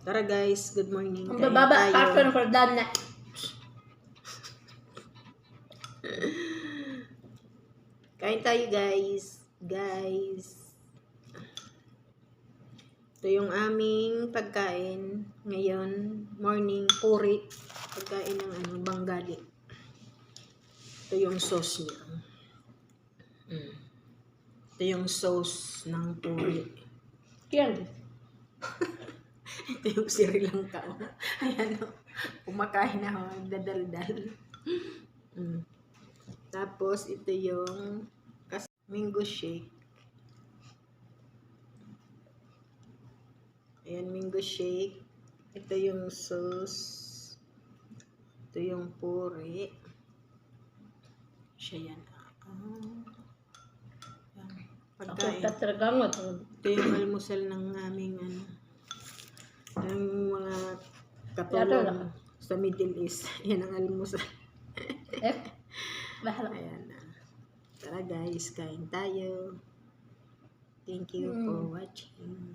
Tara guys, good morning. Ang Kain bababa, tayo. carton for done na. Kain tayo guys. Ito yung aming pagkain. Ngayon, morning, puri. Pagkain ng Bengali. Ito yung sauce niya. Ito yung sauce ng puri. Yan. Ito yung Sri Lanka. Ayan o. Kumakain na ako. Nagdadaldal. Tapos, ito yung mango shake. Ayan, mango shake. Ito yung sauce. Ito yung puri. Siya yan. Pagkain. Ito yung almusal ng aming yung mga katulong sa Middle East. Yan ang almusal. Ayan na. Tara guys, kain tayo. Thank you for watching.